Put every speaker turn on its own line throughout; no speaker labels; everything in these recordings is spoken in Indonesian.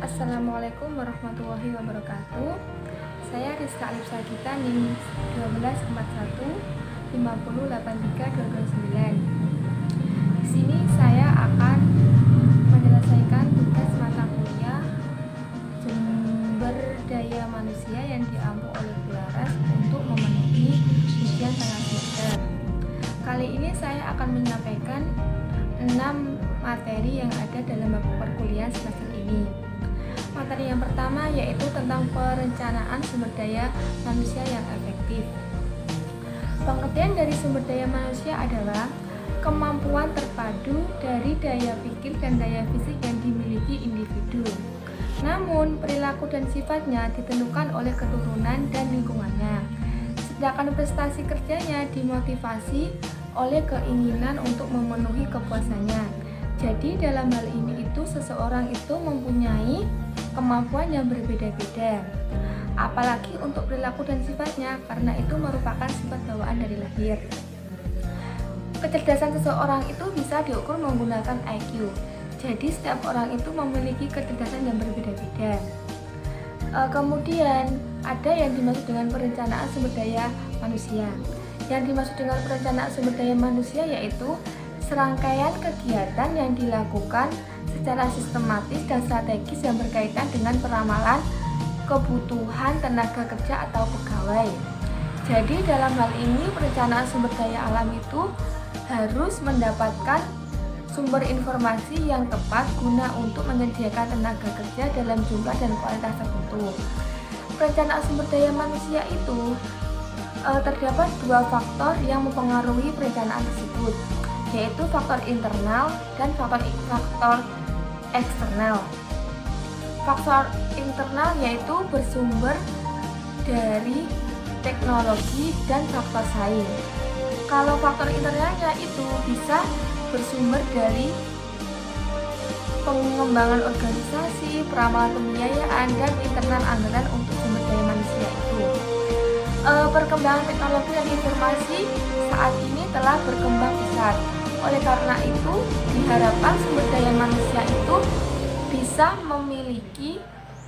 Assalamualaikum warahmatullahi wabarakatuh. Saya Rizka Alif Sagita NIM 1241 5083229. Di sini saya akan menyelesaikan tugas mata kuliah sumber daya manusia yang diampu oleh Bularas untuk memenuhi ujian tengah semester. Kali ini saya akan menyampaikan 6 materi yang ada dalam buku perkuliahan semester ini. Materi yang pertama yaitu tentang perencanaan sumber daya manusia yang efektif. Pengertian dari sumber daya manusia adalah kemampuan terpadu dari daya pikir dan daya fisik yang dimiliki individu. Namun, perilaku dan sifatnya ditentukan oleh keturunan dan lingkungannya. Sedangkan prestasi kerjanya dimotivasi oleh keinginan untuk memenuhi kepuasannya. Jadi dalam hal ini seseorang itu mempunyai kemampuan yang berbeda-beda. Apalagi untuk perilaku dan sifatnya, karena itu merupakan sifat bawaan dari lahir. Kecerdasan seseorang itu bisa diukur menggunakan IQ. Jadi setiap orang itu memiliki kecerdasan yang berbeda-beda. Kemudian ada yang dimaksud dengan perencanaan sumber daya manusia. Yang dimaksud dengan perencanaan sumber daya manusia yaitu serangkaian kegiatan yang dilakukan secara sistematis dan strategis yang berkaitan dengan peramalan kebutuhan tenaga kerja atau pegawai. Jadi dalam hal ini perencanaan sumber daya alam itu harus mendapatkan sumber informasi yang tepat guna untuk menyediakan tenaga kerja dalam jumlah dan kualitas tertentu. Perencanaan sumber daya manusia itu terdapat dua faktor yang mempengaruhi perencanaan tersebut, yaitu faktor internal dan faktor eksternal. Faktor internal yaitu bersumber dari teknologi dan faktor sains. Kalau faktor internalnya itu bisa bersumber dari pengembangan organisasi, peramalan pembiayaan, dan internal anggaran untuk sumber daya manusia itu. Perkembangan teknologi dan informasi saat ini telah berkembang pesat. Oleh karena itu, diharapkan sumber daya manusia itu bisa memiliki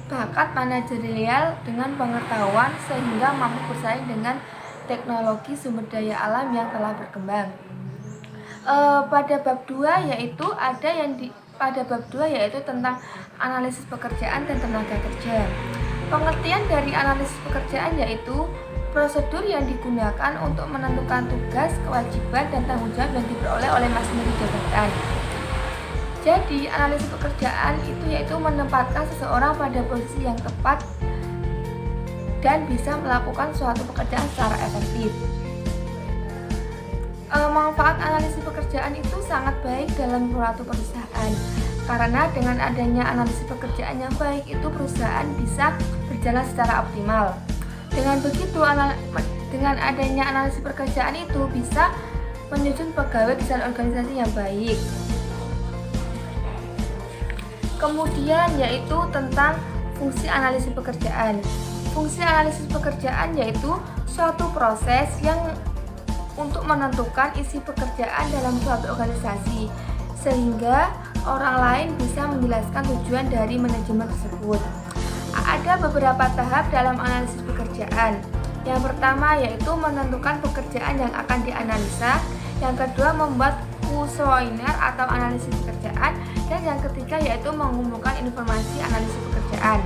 bakat manajerial dengan pengetahuan sehingga mampu bersaing dengan teknologi sumber daya alam yang telah berkembang. Pada bab 2 yaitu tentang analisis pekerjaan dan tenaga kerja. Pengertian dari analisis pekerjaan yaitu prosedur yang digunakan untuk menentukan tugas, kewajiban, dan tanggung jawab yang diperoleh oleh masing-masing jabatan. Jadi, analisis pekerjaan itu yaitu menempatkan seseorang pada posisi yang tepat dan bisa melakukan suatu pekerjaan secara efektif. Manfaat analisis pekerjaan itu sangat baik dalam suatu perusahaan, karena dengan adanya analisis pekerjaan yang baik itu perusahaan bisa berjalan secara optimal. Dengan begitu, dengan adanya analisis pekerjaan itu bisa menyusun pegawai desain organisasi yang baik. Kemudian yaitu tentang fungsi analisis pekerjaan. Fungsi analisis pekerjaan yaitu suatu proses yang untuk menentukan isi pekerjaan dalam suatu organisasi, sehingga orang lain bisa menjelaskan tujuan dari manajemen tersebut. Ada beberapa tahap dalam analisis pekerjaan. Yang pertama yaitu menentukan pekerjaan yang akan dianalisa. Yang kedua membuat kuesioner atau analisis pekerjaan. Dan yang ketiga yaitu mengumpulkan informasi analisis pekerjaan.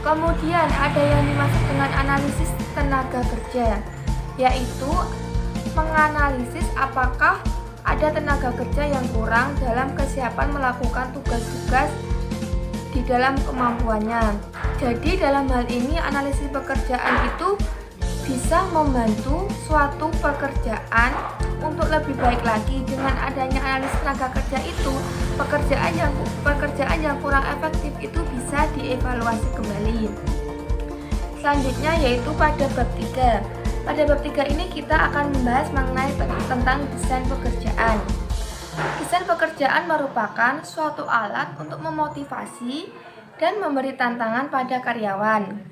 Kemudian ada yang dimaksud dengan analisis tenaga kerja, yaitu menganalisis apakah ada tenaga kerja yang kurang dalam kesiapan melakukan tugas-tugas di dalam kemampuannya. Jadi dalam hal ini analisis pekerjaan itu bisa membantu suatu pekerjaan untuk lebih baik lagi. Dengan adanya analisis tenaga kerja itu, pekerjaan yang kurang efektif itu bisa dievaluasi kembali. Selanjutnya yaitu pada bab 3. Pada bab 3 ini kita akan membahas mengenai tentang desain pekerjaan. Desain pekerjaan merupakan suatu alat untuk memotivasi dan memberi tantangan pada karyawan.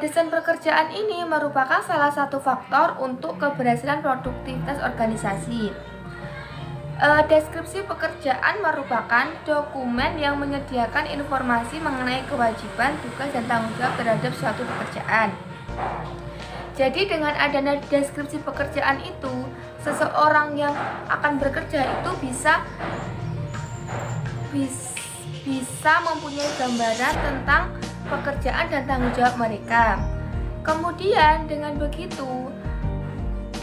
Desain pekerjaan ini merupakan salah satu faktor untuk keberhasilan produktivitas organisasi. Deskripsi pekerjaan merupakan dokumen yang menyediakan informasi mengenai kewajiban, tugas, dan tanggung jawab terhadap suatu pekerjaan. Jadi dengan adanya deskripsi pekerjaan itu, seseorang yang akan bekerja itu bisa mempunyai gambaran tentang pekerjaan dan tanggung jawab mereka. Kemudian dengan begitu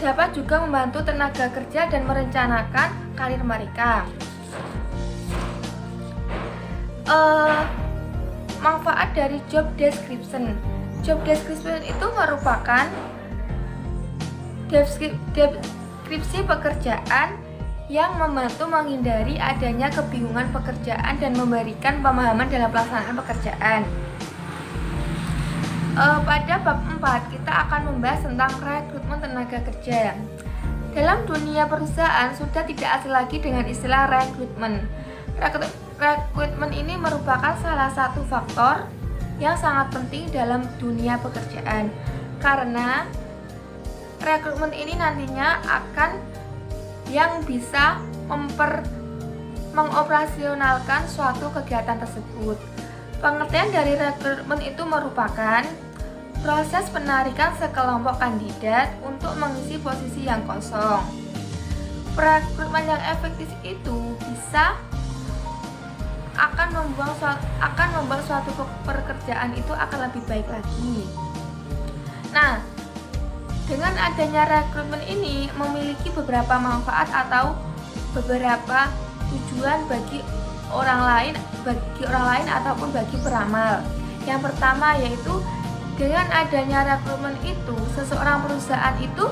dapat juga membantu tenaga kerja dan merencanakan karir mereka. Manfaat dari job description. Job description itu merupakan deskripsi pekerjaan yang membantu menghindari adanya kebingungan pekerjaan dan memberikan pemahaman dalam pelaksanaan pekerjaan. Pada bab 4 kita akan membahas tentang rekrutmen tenaga kerja. Dalam dunia perusahaan sudah tidak asing lagi dengan istilah rekrutmen. Rekrutmen ini merupakan salah satu faktor yang sangat penting dalam dunia pekerjaan, karena rekrutmen ini nantinya akan yang bisa mengoperasionalkan suatu kegiatan tersebut. Pengertian dari rekrutmen itu merupakan proses penarikan sekelompok kandidat untuk mengisi posisi yang kosong. Rekrutmen yang efektif itu akan membuat suatu pekerjaan itu akan lebih baik lagi. Nah, dengan adanya rekrutmen ini memiliki beberapa manfaat atau beberapa tujuan bagi orang lain ataupun bagi peramal. Yang pertama yaitu dengan adanya rekrutmen itu, seseorang perusahaan itu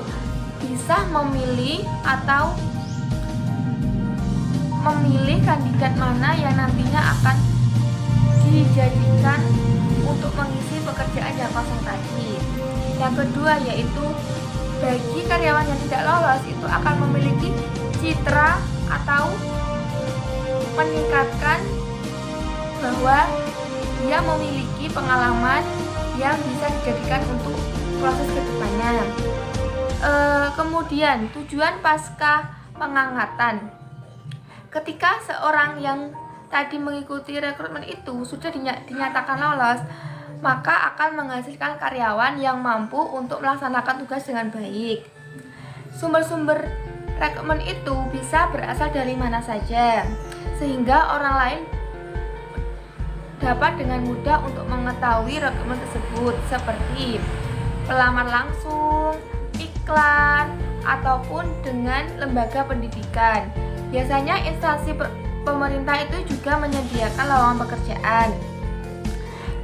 bisa memilih kandidat mana yang nantinya akan dijadikan untuk mengisi pekerjaan yang kosong tadi. Yang kedua yaitu bagi karyawan yang tidak lolos itu akan memiliki citra atau meningkatkan bahwa dia memiliki pengalaman yang bisa dijadikan untuk proses kedepannya. Kemudian tujuan pasca pengangkatan. Ketika seorang yang tadi mengikuti rekrutmen itu sudah dinyatakan lolos, maka akan menghasilkan karyawan yang mampu untuk melaksanakan tugas dengan baik. Sumber-sumber rekrutmen itu bisa berasal dari mana saja, sehingga orang lain dapat dengan mudah untuk mengetahui rekrutmen tersebut, seperti pelamar langsung, iklan, ataupun dengan lembaga pendidikan. Biasanya instansi pemerintah itu juga menyediakan lowongan pekerjaan.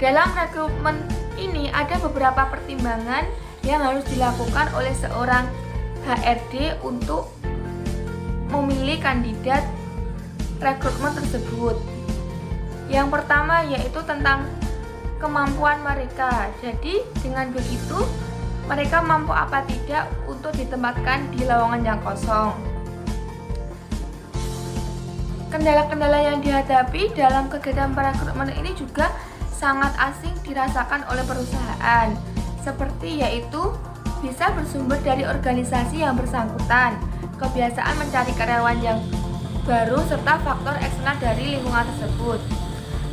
Dalam rekrutmen ini ada beberapa pertimbangan yang harus dilakukan oleh seorang HRD untuk memilih kandidat rekrutmen tersebut. Yang pertama yaitu tentang kemampuan mereka. Jadi dengan begitu mereka mampu apa tidak untuk ditempatkan di lowongan yang kosong. Kendala-kendala yang dihadapi dalam kegiatan perekrutmen ini juga sangat asing dirasakan oleh perusahaan, seperti yaitu bisa bersumber dari organisasi yang bersangkutan, kebiasaan mencari karyawan yang baru, serta faktor eksternal dari lingkungan tersebut.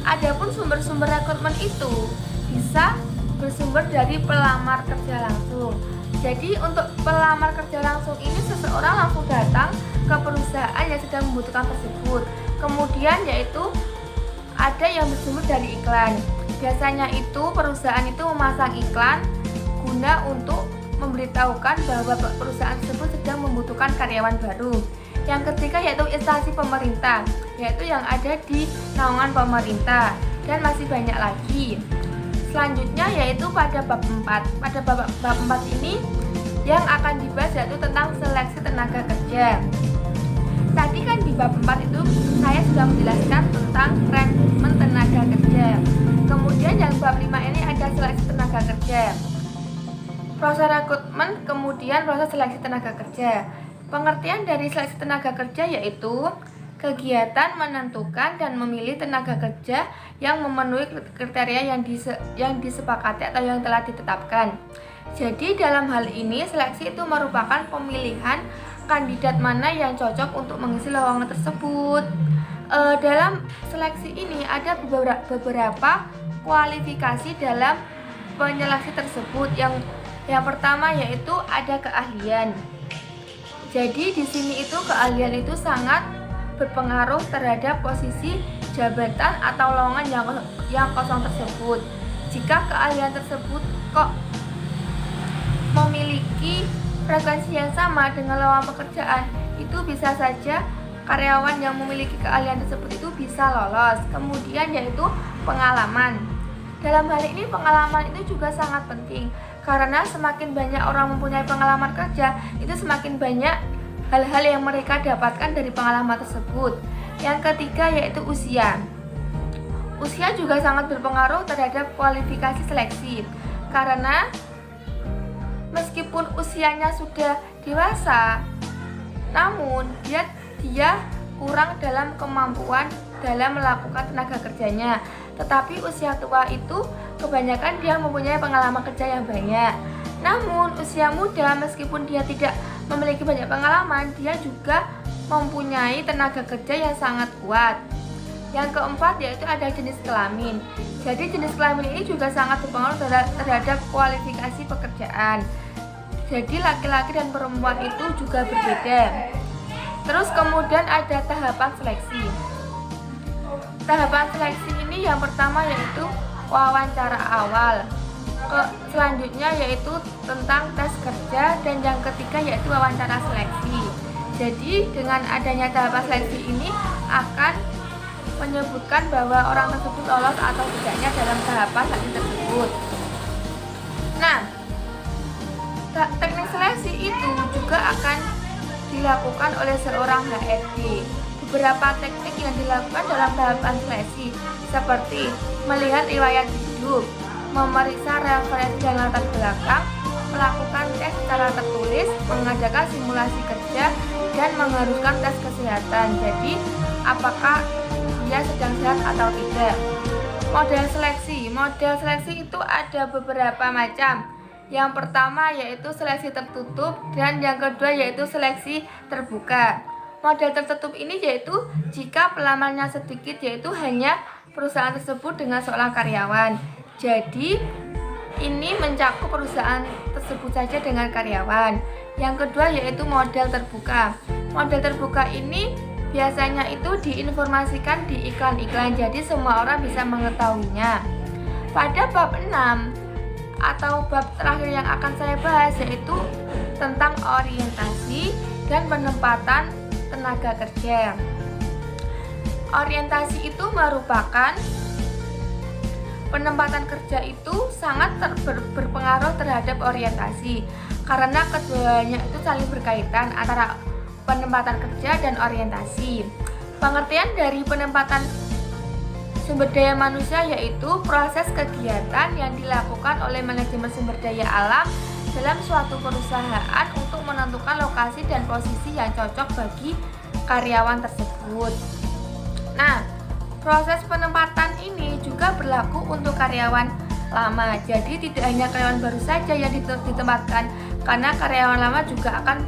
Adapun sumber-sumber rekrutmen itu bisa bersumber dari pelamar kerja langsung. Jadi untuk pelamar kerja langsung ini seseorang langsung datang ke perusahaan yang sedang membutuhkan tersebut. Kemudian yaitu ada yang bersumber dari iklan. Biasanya itu perusahaan itu memasang iklan guna untuk memberitahukan bahwa perusahaan tersebut sedang membutuhkan karyawan baru. Yang ketiga yaitu instansi pemerintah, yaitu yang ada di naungan pemerintah, dan masih banyak lagi. Selanjutnya yaitu pada bab 4. Pada bab 4 ini yang akan dibahas yaitu tentang seleksi tenaga kerja. Tadi kan di bab 4 itu saya sudah menjelaskan tentang rekrutmen tenaga kerja. Kemudian yang bab 5 ini ada seleksi tenaga kerja. Proses rekrutmen, kemudian proses seleksi tenaga kerja. Pengertian dari seleksi tenaga kerja yaitu kegiatan menentukan dan memilih tenaga kerja yang memenuhi kriteria yang disepakati atau yang telah ditetapkan. Jadi dalam hal ini seleksi itu merupakan pemilihan kandidat mana yang cocok untuk mengisi lowongan tersebut. Dalam seleksi ini ada beberapa kualifikasi dalam penyeleksi tersebut. Yang pertama yaitu ada keahlian. Jadi di sini itu keahlian itu sangat berpengaruh terhadap posisi jabatan atau lowongan yang kosong tersebut. Jika keahlian tersebut kok memiliki frekuensi yang sama dengan lowongan pekerjaan, itu bisa saja karyawan yang memiliki keahlian tersebut itu bisa lolos. Kemudian yaitu pengalaman. Dalam hal ini pengalaman itu juga sangat penting, karena semakin banyak orang mempunyai pengalaman kerja, itu semakin banyak hal-hal yang mereka dapatkan dari pengalaman tersebut. Yang ketiga yaitu usia. Usia juga sangat berpengaruh terhadap kualifikasi seleksi, karena meskipun usianya sudah dewasa, namun dia kurang dalam kemampuan dalam melakukan tenaga kerjanya. Tetapi usia tua itu kebanyakan dia mempunyai pengalaman kerja yang banyak. Namun usia muda meskipun dia tidak memiliki banyak pengalaman, dia juga mempunyai tenaga kerja yang sangat kuat. Yang keempat yaitu ada jenis kelamin. Jadi jenis kelamin ini juga sangat berpengaruh terhadap kualifikasi pekerjaan. Jadi laki-laki dan perempuan itu juga berbeda. Terus kemudian ada tahapan seleksi. Tahapan seleksi ini yang pertama yaitu wawancara awal. Selanjutnya yaitu tentang tes kerja, dan yang ketiga yaitu wawancara seleksi. Jadi dengan adanya tahapan seleksi ini akan menyebutkan bahwa orang tersebut lolos atau tidaknya dalam tahapan seleksi tersebut. Nah, teknik seleksi itu juga akan dilakukan oleh seorang HRD. Beberapa teknik yang dilakukan dalam tahapan seleksi seperti melihat riwayat hidup, memeriksa referensi dan latar belakang, melakukan tes secara tertulis, mengadakan simulasi kerja, dan mengharuskan tes kesehatan. Jadi, apakah dia sedang sehat atau tidak. Model seleksi itu ada beberapa macam. Yang pertama yaitu seleksi tertutup, dan yang kedua yaitu seleksi terbuka. Model tertutup ini yaitu jika pelamarnya sedikit, yaitu hanya perusahaan tersebut dengan seorang karyawan. Jadi ini mencakup perusahaan tersebut saja dengan karyawan. Yang kedua yaitu model terbuka. Model terbuka ini biasanya itu diinformasikan di iklan-iklan, jadi semua orang bisa mengetahuinya. Pada bab 6 atau bab terakhir yang akan saya bahas yaitu tentang orientasi dan penempatan tenaga kerja. Orientasi itu merupakan penempatan kerja itu sangat berpengaruh terhadap orientasi, karena keduanya itu saling berkaitan antara penempatan kerja dan orientasi. Pengertian dari penempatan sumber daya manusia yaitu proses kegiatan yang dilakukan oleh manajemen sumber daya alam dalam suatu perusahaan untuk menentukan lokasi dan posisi yang cocok bagi karyawan tersebut. Nah, proses penempatan ini juga berlaku untuk karyawan lama. Jadi tidak hanya karyawan baru saja yang ditempatkan, karena karyawan lama juga akan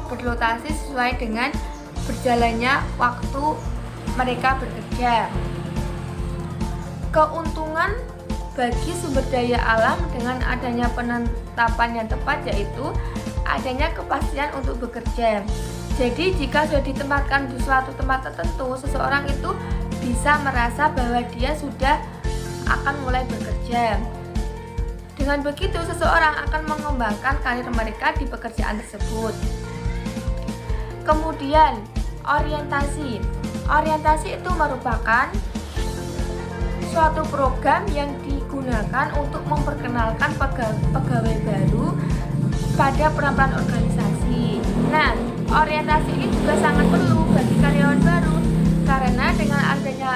berrotasi sesuai dengan berjalannya waktu mereka bekerja. Keuntungan bagi sumber daya alam dengan adanya penetapan yang tepat yaitu adanya kepastian untuk bekerja. Jadi jika sudah ditempatkan di suatu tempat tertentu, seseorang itu bisa merasa bahwa dia sudah akan mulai bekerja. Dengan begitu, seseorang akan mengembangkan karir mereka di pekerjaan tersebut. Kemudian, orientasi. Orientasi itu merupakan suatu program yang digunakan untuk memperkenalkan pegawai baru pada peran-peran organisasi. Nah, orientasi ini juga sangat perlu bagi karyawan baru, karena dengan adanya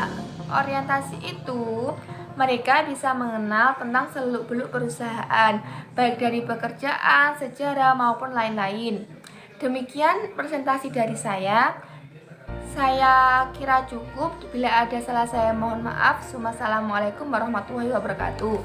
orientasi itu mereka bisa mengenal tentang seluk-beluk perusahaan, baik dari pekerjaan, sejarah, maupun lain-lain. Demikian presentasi dari saya. Saya kira cukup. Bila ada salah saya mohon maaf. Wassalamualaikum warahmatullahi wabarakatuh.